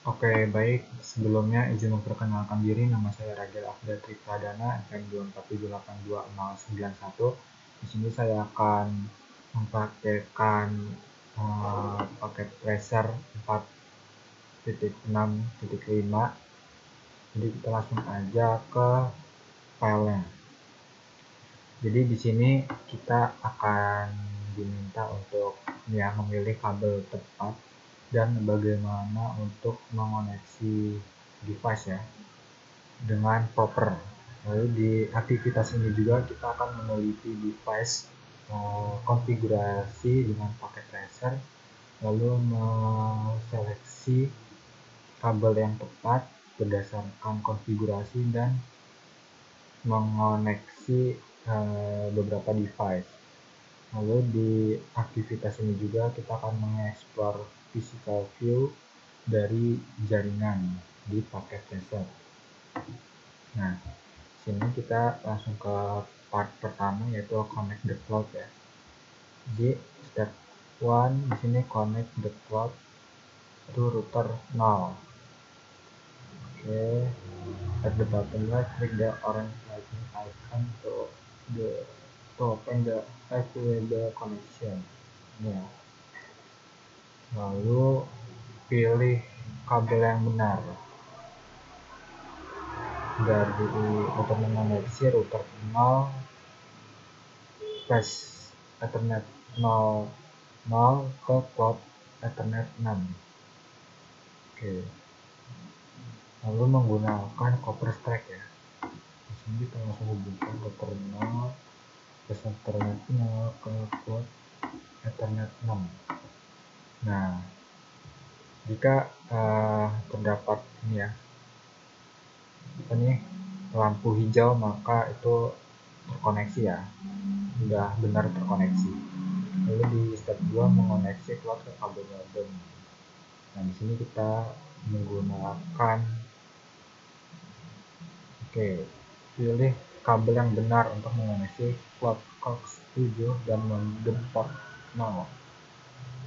Oke, baik. Sebelumnya izin memperkenalkan diri, nama saya Ragil Afdatri Pradana, NPM 247826091. Di sini saya akan mempraktekkan paket tracer 4.6.5. Jadi kita langsung aja ke filenya. Jadi di sini kita akan diminta untuk memilih kabel tepat dan bagaimana untuk mengoneksi device ya dengan proper. Lalu di aktivitas ini juga kita akan meneliti device konfigurasi dengan paket tracer, lalu menseleksi kabel yang tepat berdasarkan konfigurasi dan mengoneksi beberapa device. Lalu di aktivitas ini juga kita akan mengeksplor physical view dari jaringan di paket tracer. Nah, sini kita langsung ke part pertama, yaitu connect the cloud ya. Jadi step 1 di sini connect the cloud to router 0. Oke, at the bottom left click the orange lightning icon to open the connection. Ya. Lalu pilih kabel yang benar dari untuk mengoneksi router 0 Ethernet 0 ke cloud Ethernet 6. Oke. Lalu menggunakan copper strap ya. Di sini kita langsung hubungkan router 0 plus Ethernet 0 ke cloud Ethernet 6. Nah, jika terdapat lampu hijau, maka itu terkoneksi ya, sudah benar terkoneksi. Lalu di step 2 mengoneksi cloud ke kabel modem. Nah, di sini kita menggunakan pilih kabel yang benar untuk mengoneksi cloud coax 7 dan modem port 0.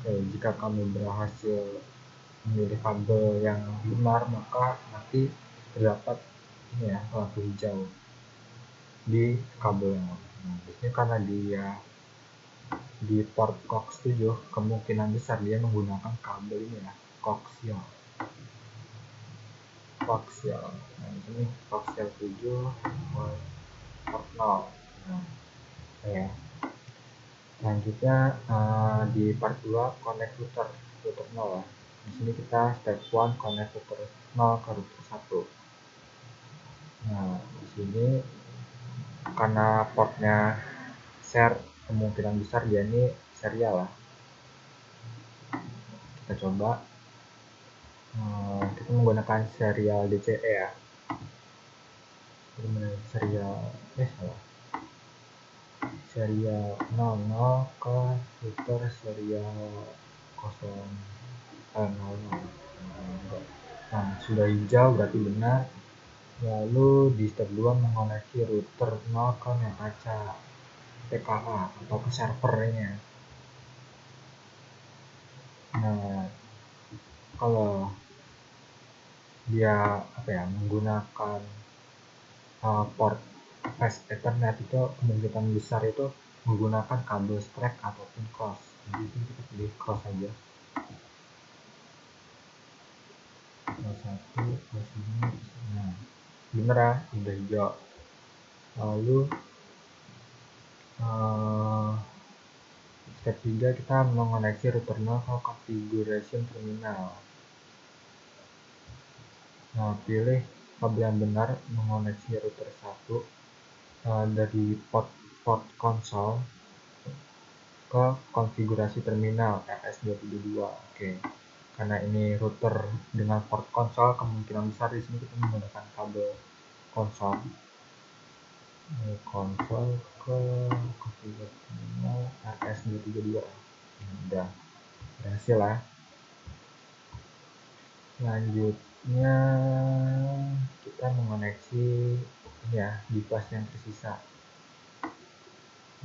Jika kamu berhasil memilih kabel yang benar, maka nanti terdapat lampu hijau di kabel. Nah, biasanya karena dia di port coax 7, kemungkinan besar dia menggunakan kabel ini ya, coaxial. Nah, di sini coaxial 7 port 0. Nah, ya. Selanjutnya di part 2 connect router 0 ya. Di sini kita step 1 connect router 0 ke router 1. Nah, di sini karena portnya share, kemungkinan besar dia ini serial lah. Kita coba kita menggunakan serial DCE ya. Serial 00 ke router serial 00. Nah, sudah hijau berarti benar. Lalu di step 2 mengoneksi router 0 ke neraca PKA atau ke servernya. Nah, kalau dia menggunakan port fast Ethernet, itu kemungkinan besar itu menggunakan kabel strap ataupun cross. Jadi kita pilih cross aja. Satu ke sini. Nah, bener ya, udah hijau. Lalu step 3 kita mengoneksi router 0 ke configuration terminal. Nah, pilih kabel yang benar mengoneksi router 1 dari port konsol ke konfigurasi terminal RS232. Oke. Karena ini router dengan port konsol, kemungkinan besar di sini kita menggunakan kabel konsol. Konsol ke konfigurasi terminal RS232. Udah berhasil lah. Selanjutnya kita mengoneksi device yang tersisa.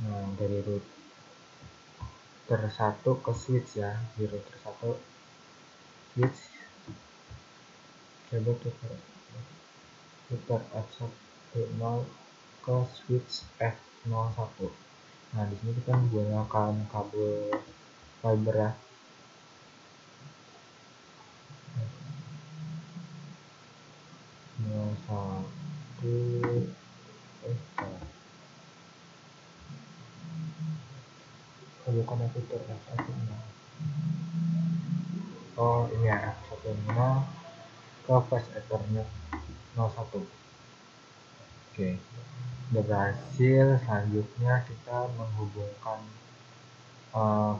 Nah, dari router 1 ke switch ya. Di router 1 switch coba putar F10 ke switch F01. Nah, di sini kita menggunakan kabel fiber ya. Satu, bukan putar F10. Oh ini ya, F10 ke flash Ethernet 01. Oke, udah berhasil. Selanjutnya kita menghubungkan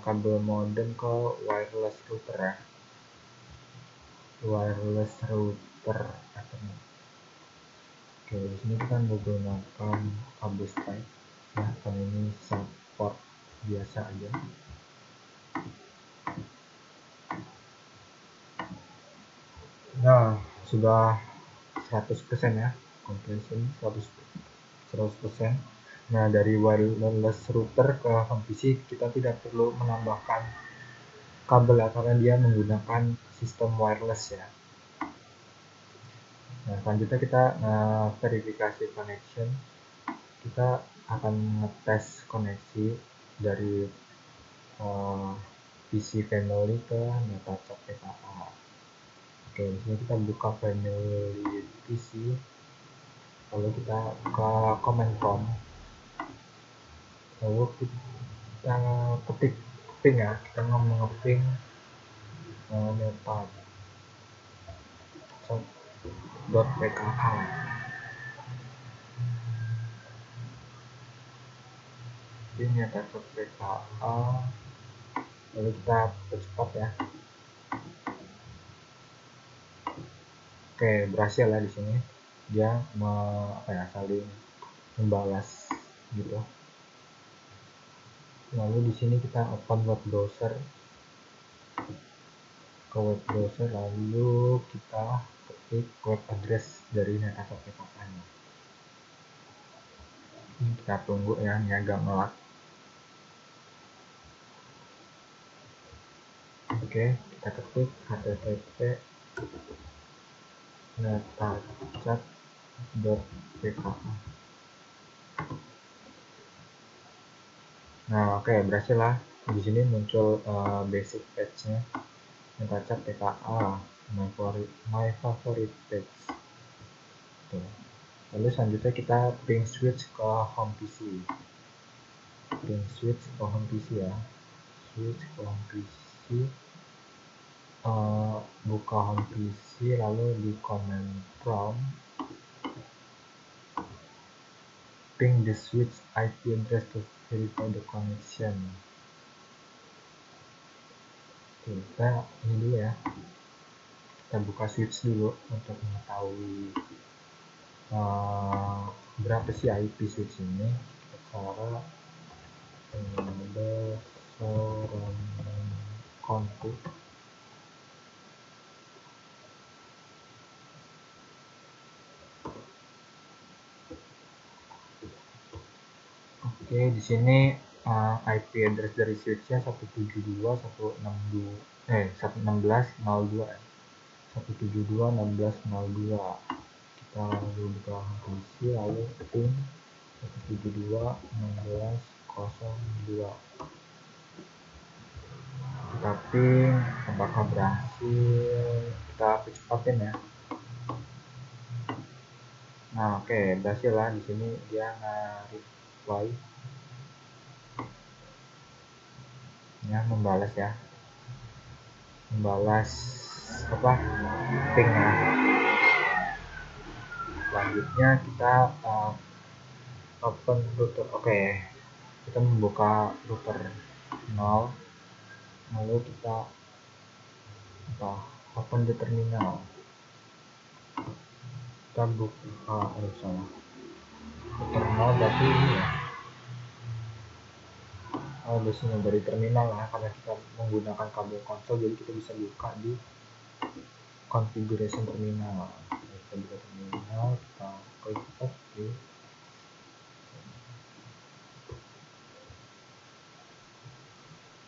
kabel modem ke wireless router ya. Wireless router Ethernet. Oke, di sini kita menggunakan kabel straight ya, karena ini support biasa aja. Nah, sudah 100% ya, compression 100%. Nah, dari wireless router ke home PC kita tidak perlu menambahkan kabel ya, karena dia menggunakan sistem wireless ya. Nah, selanjutnya kita verifikasi connection. Kita akan ngetes koneksi dari PC family ke Netacap PKA. Oke, di sini kita buka family PC, lalu kita buka command prompt, lalu kita ketik ping ya, kita ngomong ping netacap.pka. Ini netacap.pka, lalu kita percepat ya. Oke, berhasil ya. Di sini dia saling membalas gitu. Lalu di sini kita open web browser, ke web browser, lalu kita ketik web address dari Netacap PKA nya. Kita tunggu ya, ini agak ngelak. Oke, kita ketik http netacap.pka. Nah, oke, berhasil lah. Di sini muncul basic page-nya. Netacap PKA, my favorite page. Tuh. Lalu selanjutnya kita ping switch ke home PC. Ping switch ke home PC ya. Switch ke home PC. Buka home PC, lalu di command prompt ping the switch IP address to verify the connection. Oke, kita ini dulu ya, kita buka switch dulu untuk mengetahui berapa sih IP switch ini. Cara enable surrounding config. Oke, di sini IP address dari switchnya 172.168.116.02 ya. 172.16.02. Kita lalu buka PC, lalu ping 172.16.02. Kita ping, apakah berhasil? Kita percepatin ya. Nah, oke, berhasil lah. Di sini dia nge-reply ya, membalas ya, membalas ping ya. Selanjutnya kita open router. Oke, kita membuka router 0, lalu kita open the terminal. Kita buka salah, router 0 berarti ini ya. Di sini dari terminal ya, karena kita menggunakan kabel konsol, jadi kita bisa buka di configuration terminal. Kita buka terminal, kita klik OK.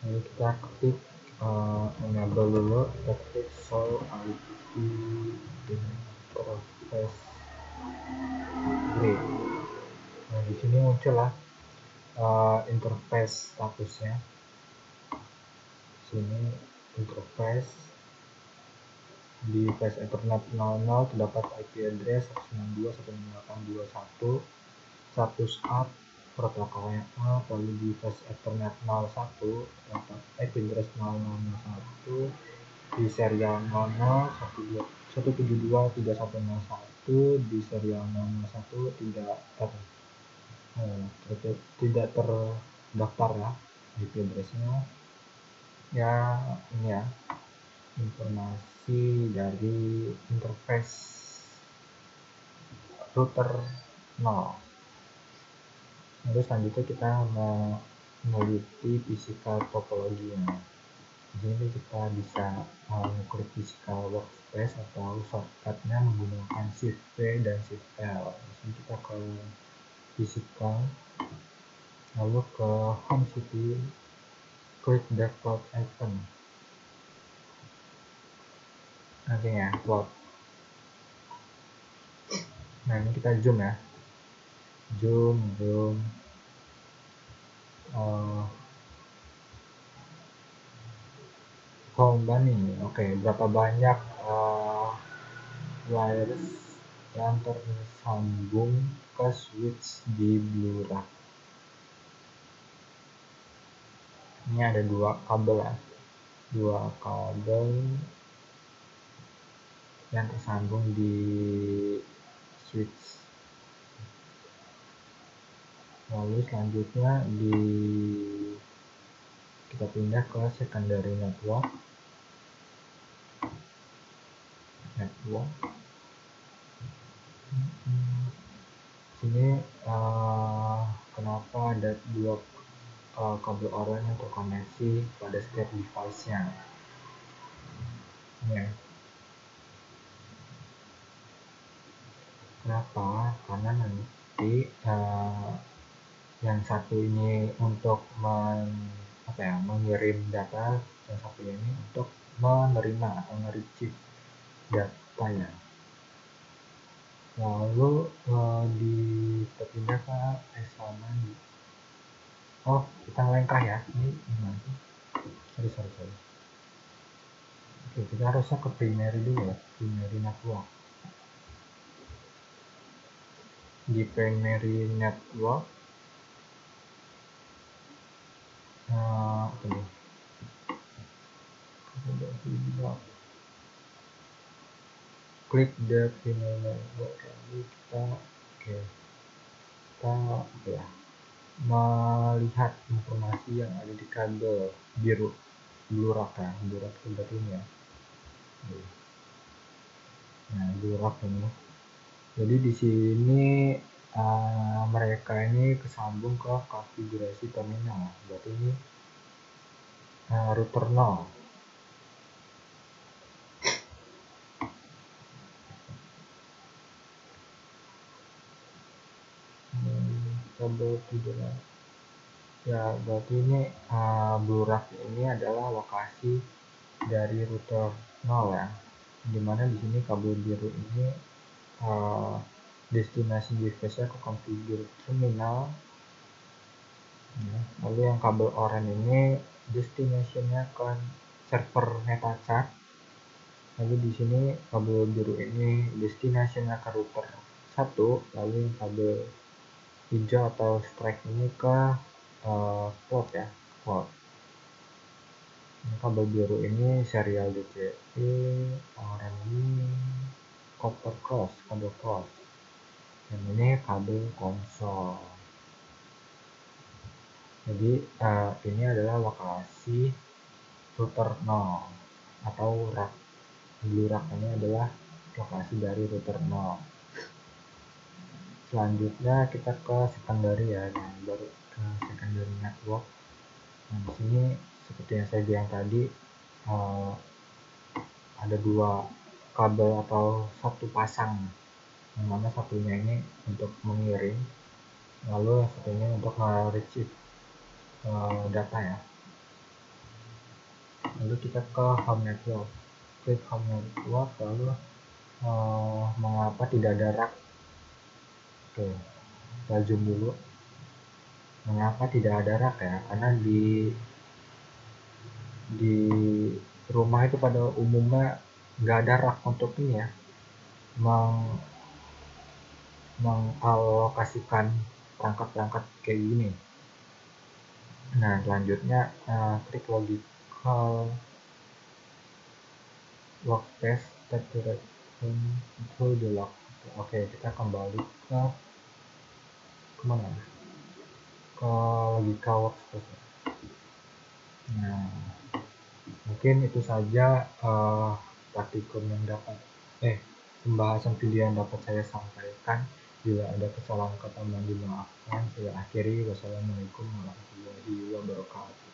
Lalu kita ketik enable dulu ketik show IP interface grid. Nah, di sini muncul lah interface statusnya. Sini interface di face Ethernet 00 terdapat IP address 192.168.2.1 status up protokolnya up, lalu di face Ethernet 01 terdapat IP address 0001 di serial 00.172.3101 di serial 001 tidak terdaftar ya IP addressnya ya. Ini ya informasi dari interface router 0. Lalu selanjutnya kita meneliti physical topologinya. Di sini kita bisa mengklik physical workspace atau shortcutnya menggunakan Shift V dan Shift L. Di sini kita ke physical, lalu ke home city, klik default icon. Nanti ya, plot. Nah, ini kita zoom ya. Zoom. Home bunny. Oke, berapa banyak wires yang tersambung ke switch di Blu-ray. Ini ada dua kabel ya. Dua kabel yang tersambung di switch. Lalu selanjutnya kita pindah ke secondary network. Sini kenapa ada dua kabel orange yang terkoneksi pada setiap device-nya. Ya. Kenapa? Karena nanti yang satu ini untuk mengirim data, yang satu ini untuk menerima atau nge-retrieve datanya. Lalu kita pindah ke S1. Oh, kita ngelengkah ya. Ini gimana sih? Sorry. Oke, kita harusnya ke primary dulu ya. Primary network. Di primary network klik the primary network, lalu kita melihat informasi yang ada di kabel biru Blu-ray ya. Blu-ray seperti ini ya. Nah, Blu-ray ini. Jadi di sini mereka ini kesambung ke konfigurasi terminal. Berarti ini router 0. Kabel tidak. Ya, berarti ini Blu-ray ini adalah lokasi dari router 0 ya. Dimana di sini kabel biru ini destinasi device-nya ke configure terminal. Ya, lalu yang kabel oranye ini destination-nya ke server metachart. Lalu di sini kabel biru ini destination-nya ke router 1, lalu yang kabel hijau atau strike ini ke port ya, port. Kabel biru ini serial DCI, oranye ini copper cross, kabel cross. Dan ini kabel konsol. Jadi ini adalah lokasi router 0 atau rak. Blu-ray ini adalah lokasi dari router 0. Selanjutnya kita ke secondary ya, baru ke secondary network. Nah, di sini seperti yang saya bilang tadi ada dua kabel atau satu pasang, yang mana satunya ini untuk mengirim, lalu yang satunya untuk retrieve data ya. lalu kita ke home network, klik home network, lalu mengapa tidak ada rak. Oke, kita zoom dulu. Mengapa tidak ada rak ya, karena di rumah itu pada umumnya nggak ada rak untuk ini ya, mengalokasikan perangkat-perangkat kayak gini. Nah, selanjutnya klik logical workspace saturation through the log. Oke, kita kembali ke kemana? Ke logical workspace. Nah, mungkin itu saja praktikum yang dapat pembahasan video yang dapat saya sampaikan. Bila ada kesalahan kata mohon dimaafkan. Saya akhiri. Wassalamualaikum warahmatullahi wabarakatuh.